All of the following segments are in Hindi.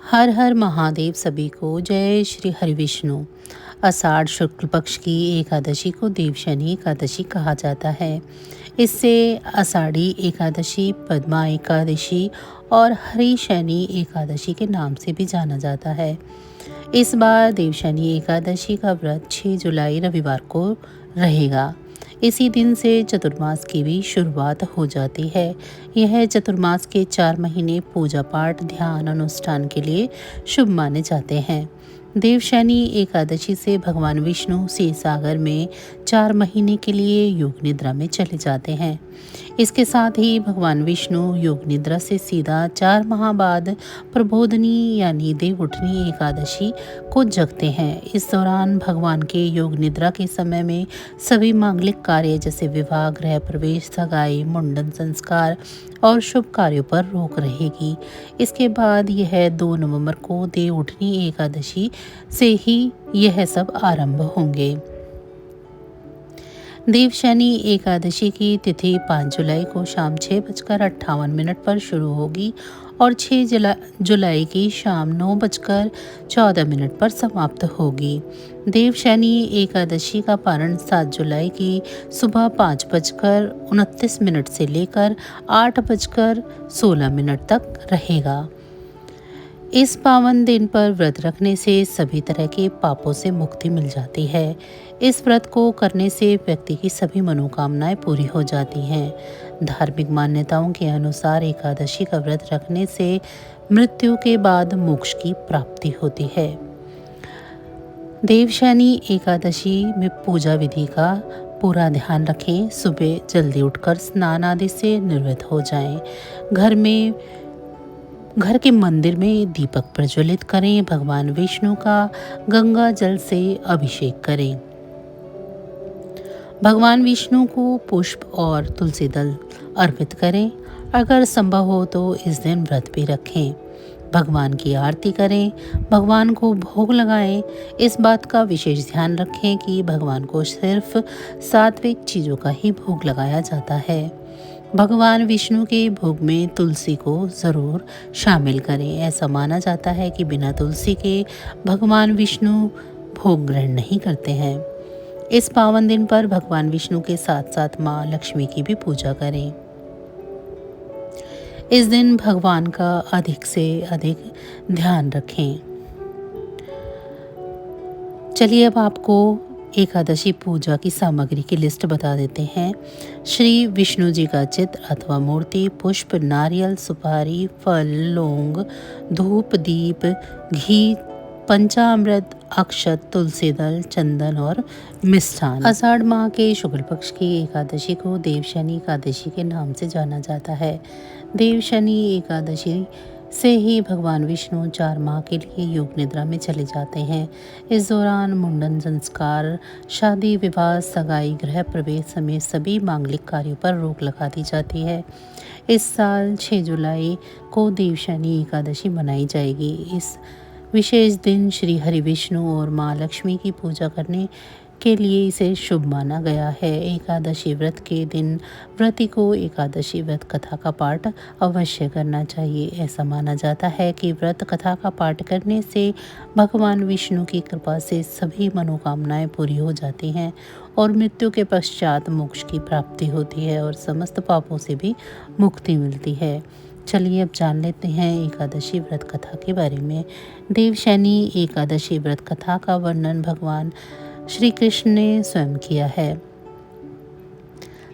हर हर महादेव सभी को जय श्री हरिविष्णु। आषाढ़ शुक्ल पक्ष की एकादशी को देवशनी एकादशी कहा जाता है। इससे आषाढ़ी एकादशी, पद्मा एकादशी और हरिशनि एकादशी के नाम से भी जाना जाता है। इस बार देवशनि एकादशी का व्रत 6 जुलाई रविवार को रहेगा। इसी दिन से चतुर्मास की भी शुरुआत हो जाती है। यह चतुर्मास के 4 महीने पूजा पाठ, ध्यान, अनुष्ठान के लिए शुभ माने जाते हैं। देवशनि एकादशी से भगवान विष्णु क्षीर सागर में 4 महीने के लिए योग निद्रा में चले जाते हैं। इसके साथ ही भगवान विष्णु योग निद्रा से सीधा 4 माह बाद प्रबोधनी यानी देव उठनी एकादशी को जगते हैं। इस दौरान भगवान के योग निद्रा के समय में सभी मांगलिक कार्य जैसे विवाह, गृह प्रवेश, सगाई, मुंडन संस्कार और शुभ कार्यों पर रोक रहेगी। इसके बाद यह 2 नवंबर को देव उठनी एकादशी से ही यह सब आरंभ होंगे। देवशनि एकादशी की तिथि 5 जुलाई को शाम 6:58 पर शुरू होगी और 6 जुलाई की शाम 9:14 पर समाप्त होगी। देवशनि एकादशी का पारण 7 जुलाई की सुबह 5:29 से लेकर 8:16 तक रहेगा। इस पावन दिन पर व्रत रखने से सभी तरह के पापों से मुक्ति मिल जाती है। इस व्रत को करने से व्यक्ति की सभी मनोकामनाएं पूरी हो जाती हैं। धार्मिक मान्यताओं के अनुसार एकादशी का व्रत रखने से मृत्यु के बाद मोक्ष की प्राप्ति होती है। देवशनि एकादशी में पूजा विधि का पूरा ध्यान रखें। सुबह जल्दी उठकर स्नान आदि से निवृत्त हो जाएं। घर के मंदिर में दीपक प्रज्वलित करें। भगवान विष्णु का गंगा जल से अभिषेक करें। भगवान विष्णु को पुष्प और तुलसी दल अर्पित करें। अगर संभव हो तो इस दिन व्रत भी रखें। भगवान की आरती करें, भगवान को भोग लगाएं। इस बात का विशेष ध्यान रखें कि भगवान को सिर्फ सात्विक चीज़ों का ही भोग लगाया जाता है। भगवान विष्णु के भोग में तुलसी को ज़रूर शामिल करें। ऐसा माना जाता है कि बिना तुलसी के भगवान विष्णु भोग ग्रहण नहीं करते हैं। इस पावन दिन पर भगवान विष्णु के साथ साथ माँ लक्ष्मी की भी पूजा करें। इस दिन भगवान का अधिक से अधिक ध्यान रखें। चलिए अब आपको एकादशी पूजा की सामग्री की लिस्ट बता देते हैं। श्री विष्णु जी का चित्र अथवा मूर्ति, पुष्प, नारियल, सुपारी, फल, लौंग, धूप, दीप, घी, पंचामृत, अक्षत, तुलसी दल, चंदन और मिष्ठान। आषाढ़ माह के शुक्ल पक्ष की एकादशी को देवशनि एकादशी के नाम से जाना जाता है। देवशनि एकादशी से ही भगवान विष्णु 4 माह के लिए योग निद्रा में चले जाते हैं। इस दौरान मुंडन संस्कार, शादी, विवाह, सगाई, गृह प्रवेश समेत सभी मांगलिक कार्यों पर रोक लगा दी जाती है। इस साल 6 जुलाई को देवशनि एकादशी मनाई जाएगी। इस विशेष दिन श्री हरि विष्णु और माँ लक्ष्मी की पूजा करने के लिए इसे शुभ माना गया है। एकादशी व्रत के दिन व्रती को एकादशी व्रत कथा का पाठ अवश्य करना चाहिए। ऐसा माना जाता है कि व्रत कथा का पाठ करने से भगवान विष्णु की कृपा से सभी मनोकामनाएं पूरी हो जाती हैं और मृत्यु के पश्चात मोक्ष की प्राप्ति होती है और समस्त पापों से भी मुक्ति मिलती है। चलिए अब जान लेते हैं एकादशी व्रत कथा के बारे में। देवशनि एकादशी व्रत कथा का वर्णन भगवान श्री कृष्ण ने स्वयं किया है।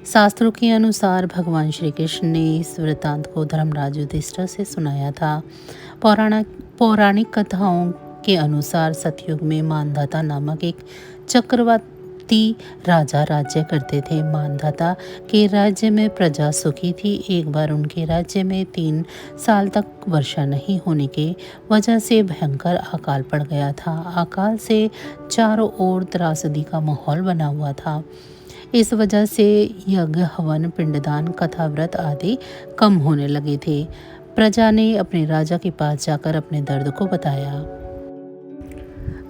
शास्त्रों के अनुसार भगवान श्री कृष्ण ने इस वृतांत को धर्मराज युधिष्ठिर से सुनाया था। पौराणिक कथाओं के अनुसार सतयुग में मानधाता नामक एक चक्रवर्ती राजा राज्य करते थे। मानधाता के राज्य में प्रजा सुखी थी। एक बार उनके राज्य में 3 साल तक वर्षा नहीं होने के वजह से भयंकर अकाल पड़ गया था। अकाल से चारों ओर त्रासदी का माहौल बना हुआ था। इस वजह से यज्ञ, हवन, पिंडदान, कथा, व्रत आदि कम होने लगे थे। प्रजा ने अपने राजा के पास जाकर अपने दर्द को बताया।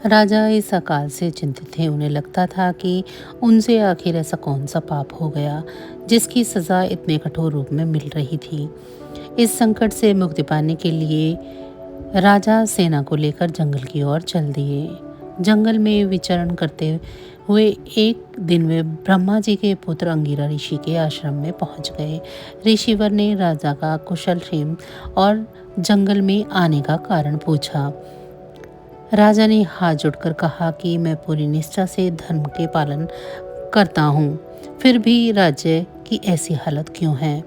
राजा इस अकाल से चिंतित थे। उन्हें लगता था कि उनसे आखिर ऐसा कौन सा पाप हो गया जिसकी सज़ा इतने कठोर रूप में मिल रही थी। इस संकट से मुक्ति पाने के लिए राजा सेना को लेकर जंगल की ओर चल दिए। जंगल में विचरण करते हुए एक दिन वे ब्रह्मा जी के पुत्र अंगिरा ऋषि के आश्रम में पहुंच गए। ऋषिवर ने राजा का कुशल क्षेम और जंगल में आने का कारण पूछा। राजा ने हाथ जोड़कर कहा कि मैं पूरी निष्ठा से धर्म के पालन करता हूँ, फिर भी राज्य की ऐसी हालत क्यों है?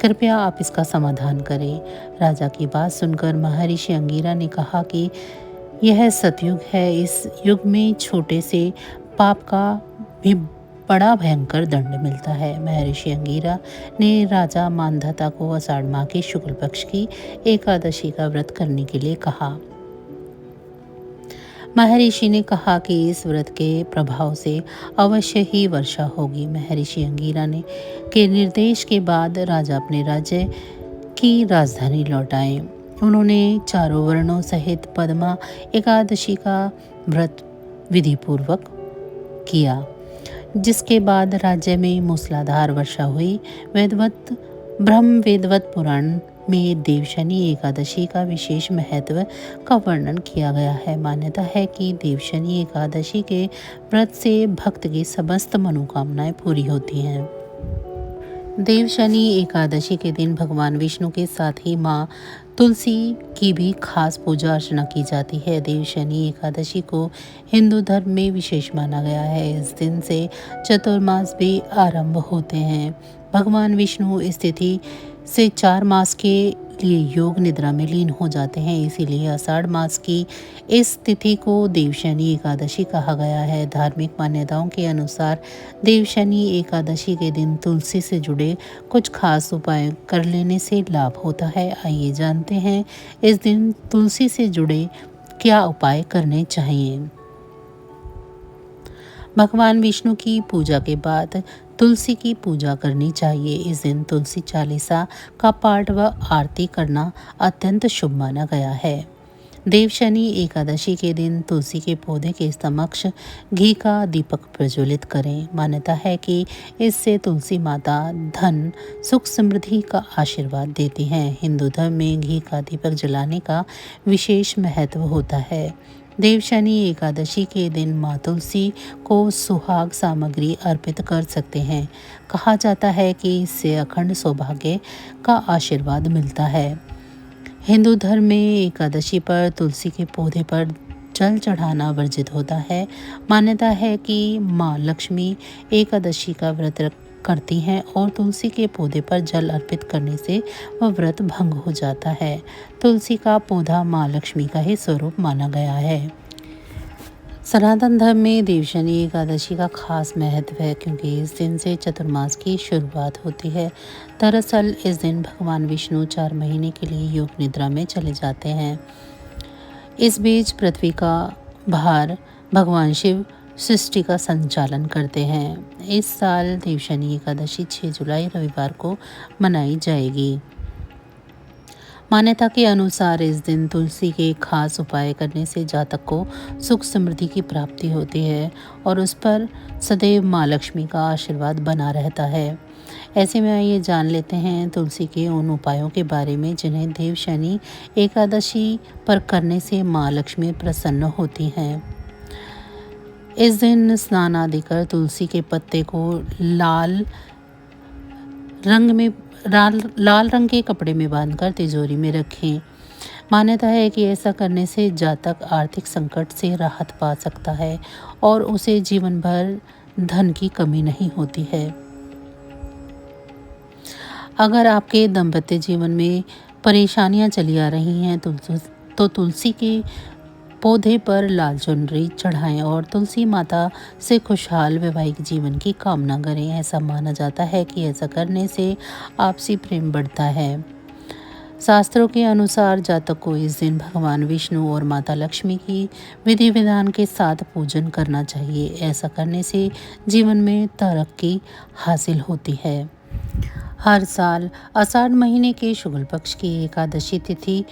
कृपया आप इसका समाधान करें। राजा की बात सुनकर महर्षि अंगिरा ने कहा कि यह सतयुग है। इस युग में छोटे से पाप का भी बड़ा भयंकर दंड मिलता है। महर्षि अंगिरा ने राजा मानधाता को आषाढ़ माह के शुक्ल पक्ष की एकादशी का व्रत करने के लिए कहा। महर्षि ने कहा कि इस व्रत के प्रभाव से अवश्य ही वर्षा होगी। महर्षि अंगिरा ने के निर्देश के बाद राजा अपने राज्य की राजधानी लौट आए। उन्होंने चारों वर्णों सहित पद्मा एकादशी का व्रत विधिपूर्वक किया, जिसके बाद राज्य में मूसलाधार वर्षा हुई। वेदवत पुराण में देवशनि एकादशी का विशेष महत्व का वर्णन किया गया है। मान्यता है कि देवशनि एकादशी के व्रत से भक्त की समस्त मनोकामनाएं पूरी होती हैं। देवशनि एकादशी के दिन भगवान विष्णु के साथ ही माँ तुलसी की भी खास पूजा अर्चना की जाती है। देवशनि एकादशी को हिंदू धर्म में विशेष माना गया है। इस दिन से चतुर्मास भी आरंभ होते हैं। भगवान विष्णु इस तिथि से 4 मास के लिए योग निद्रा में लीन हो जाते हैं, इसीलिए आषाढ़ मास की इस तिथि को देवशनि एकादशी कहा गया है। धार्मिक मान्यताओं के अनुसार देवशनि एकादशी के दिन तुलसी से जुड़े कुछ खास उपाय कर लेने से लाभ होता है। आइए जानते हैं इस दिन तुलसी से जुड़े क्या उपाय करने चाहिए। भगवान विष्णु की पूजा के बाद तुलसी की पूजा करनी चाहिए। इस दिन तुलसी चालीसा का पाठ व आरती करना अत्यंत शुभ माना गया है। देवशनि एकादशी के दिन तुलसी के पौधे के समक्ष घी का दीपक प्रज्वलित करें। मान्यता है कि इससे तुलसी माता धन, सुख, समृद्धि का आशीर्वाद देती हैं। हिंदू धर्म में घी का दीपक जलाने का विशेष महत्व होता है। देवशनि एकादशी के दिन माँ तुलसी को सुहाग सामग्री अर्पित कर सकते हैं। कहा जाता है कि इससे अखंड सौभाग्य का आशीर्वाद मिलता है। हिंदू धर्म में एकादशी पर तुलसी के पौधे पर जल चढ़ाना वर्जित होता है। मान्यता है कि माँ लक्ष्मी एकादशी का व्रत करती हैं और तुलसी के पौधे पर जल अर्पित करने से वह व्रत भंग हो जाता है। तुलसी का पौधा माँ लक्ष्मी का ही स्वरूप माना गया है। सनातन धर्म में देवशनि एकादशी का खास महत्व है, क्योंकि इस दिन से चतुर्मास की शुरुआत होती है। दरअसल इस दिन भगवान विष्णु 4 महीने के लिए योग निद्रा में चले जाते हैं। इस बीच पृथ्वी का भार भगवान शिव सृष्टि का संचालन करते हैं। इस साल देवशनि एकादशी 6 जुलाई रविवार को मनाई जाएगी। मान्यता के अनुसार इस दिन तुलसी के खास उपाय करने से जातक को सुख समृद्धि की प्राप्ति होती है और उस पर सदैव माँ लक्ष्मी का आशीर्वाद बना रहता है। ऐसे में आइए जान लेते हैं तुलसी के उन उपायों के बारे में जिन्हें देवशनि एकादशी पर करने से माँ लक्ष्मी प्रसन्न होती हैं। इस दिन स्नान आदि कर तुलसी के पत्ते को लाल रंग के कपड़े में बांधकर तिजोरी में रखें। मान्यता है कि ऐसा करने से जातक आर्थिक संकट से राहत पा सकता है और उसे जीवन भर धन की कमी नहीं होती है। अगर आपके दाम्पत्य जीवन में परेशानियां चली आ रही हैं तो तुलसी के पौधे पर लाल चुनरी चढ़ाएं और तुलसी माता से खुशहाल वैवाहिक जीवन की कामना करें। ऐसा माना जाता है कि ऐसा करने से आपसी प्रेम बढ़ता है। शास्त्रों के अनुसार जातक को इस दिन भगवान विष्णु और माता लक्ष्मी की विधि विधान के साथ पूजन करना चाहिए। ऐसा करने से जीवन में तरक्की हासिल होती है। हर साल आषाढ़ महीने के शुक्ल पक्ष की एकादशी तिथि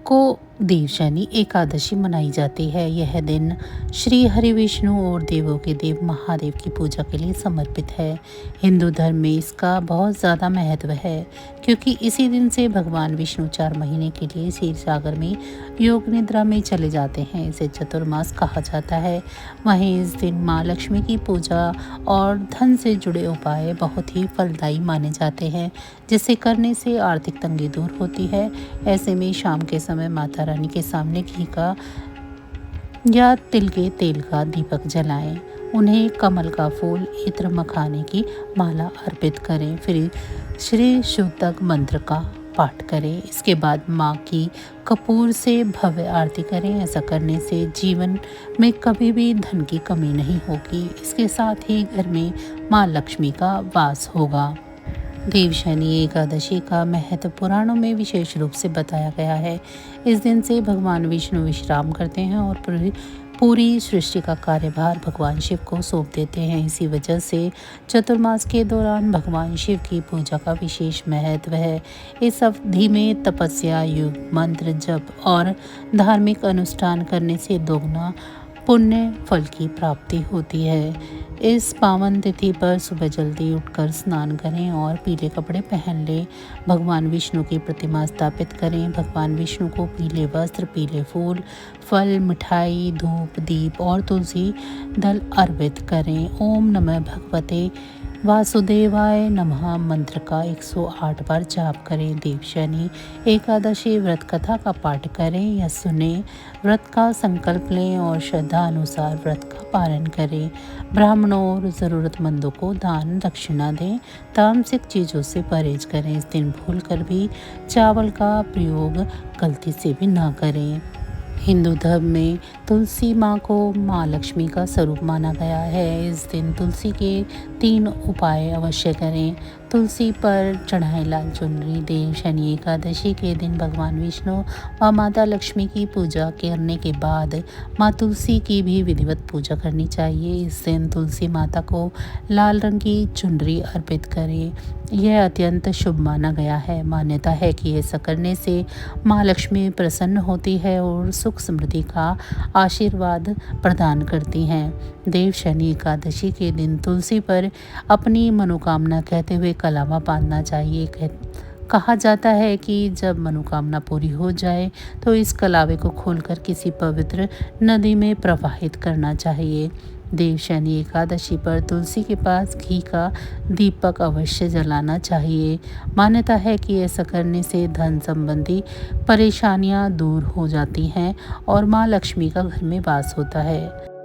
को देवशयनी एकादशी मनाई जाती है। यह दिन श्री हरि विष्णु और देवों के देव महादेव की पूजा के लिए समर्पित है। हिंदू धर्म में इसका बहुत ज़्यादा महत्व है, क्योंकि इसी दिन से भगवान विष्णु 4 महीने के लिए क्षीर सागर में योग निद्रा में चले जाते हैं। इसे चतुर्मास कहा जाता है। वहीं इस दिन माँ लक्ष्मी की पूजा और धन से जुड़े उपाय बहुत ही फलदायी माने जाते हैं, जिसे करने से आर्थिक तंगी दूर होती है। ऐसे में शाम के समय माता रानी के सामने घी का या तिल के तेल का दीपक जलाएं। उन्हें कमल का फूल, इत्र, मखाने की माला अर्पित करें। फिर श्री शुद्धक मंत्र का पाठ करें। इसके बाद माँ की कपूर से भव्य आरती करें। ऐसा करने से जीवन में कभी भी धन की कमी नहीं होगी। इसके साथ ही घर में माँ लक्ष्मी का वास होगा। देवशयनी एकादशी का महत्व पुराणों में विशेष रूप से बताया गया है। इस दिन से भगवान विष्णु विश्राम करते हैं और पूरी सृष्टि का कार्यभार भगवान शिव को सौंप देते हैं। इसी वजह से चतुर्मास के दौरान भगवान शिव की पूजा का विशेष महत्व है। इस अवधि में तपस्या, योग, मंत्र जप और धार्मिक अनुष्ठान करने से दोगुना पुण्य फल की प्राप्ति होती है। इस पावन तिथि पर सुबह जल्दी उठकर स्नान करें और पीले कपड़े पहन लें। भगवान विष्णु की प्रतिमा स्थापित करें। भगवान विष्णु को पीले वस्त्र, पीले फूल, फल, मिठाई, धूप, दीप और तुलसी दल अर्पित करें। ओम नमः भगवते वासुदेवाय नमः मंत्र का 108 बार जाप करें। देवशयनी एकादशी व्रत कथा का पाठ करें या सुने। व्रत का संकल्प लें और श्रद्धा अनुसार व्रत का पालन करें। ब्राह्मणों और ज़रूरतमंदों को दान दक्षिणा दें। तामसिक चीज़ों से परहेज करें। इस दिन भूल कर भी चावल का प्रयोग गलती से भी ना करें। हिंदू धर्म में तुलसी माँ को माँ लक्ष्मी का स्वरूप माना गया है। इस दिन तुलसी के 3 उपाय अवश्य करें। तुलसी पर चढ़ाएं लाल चुनरी। देवशयनी एकादशी के दिन भगवान विष्णु व माता लक्ष्मी की पूजा करने के बाद माँ तुलसी की भी विधिवत पूजा करनी चाहिए। इस दिन तुलसी माता को लाल रंग की चुनरी अर्पित करें। यह अत्यंत शुभ माना गया है। मान्यता है कि ऐसा करने से माँ लक्ष्मी प्रसन्न होती है और सुख समृद्धि का आशीर्वाद प्रदान करती हैं। देवशयनी एकादशी के दिन तुलसी पर अपनी मनोकामना कहते हुए कलावा बांधना चाहिए। कहा जाता है कि जब मनोकामना पूरी हो जाए तो इस कलावे को खोलकर किसी पवित्र नदी में प्रवाहित करना चाहिए। देवशयनी एकादशी पर तुलसी के पास घी का दीपक अवश्य जलाना चाहिए। मान्यता है कि ऐसा करने से धन संबंधी परेशानियां दूर हो जाती हैं और माँ लक्ष्मी का घर में वास होता है।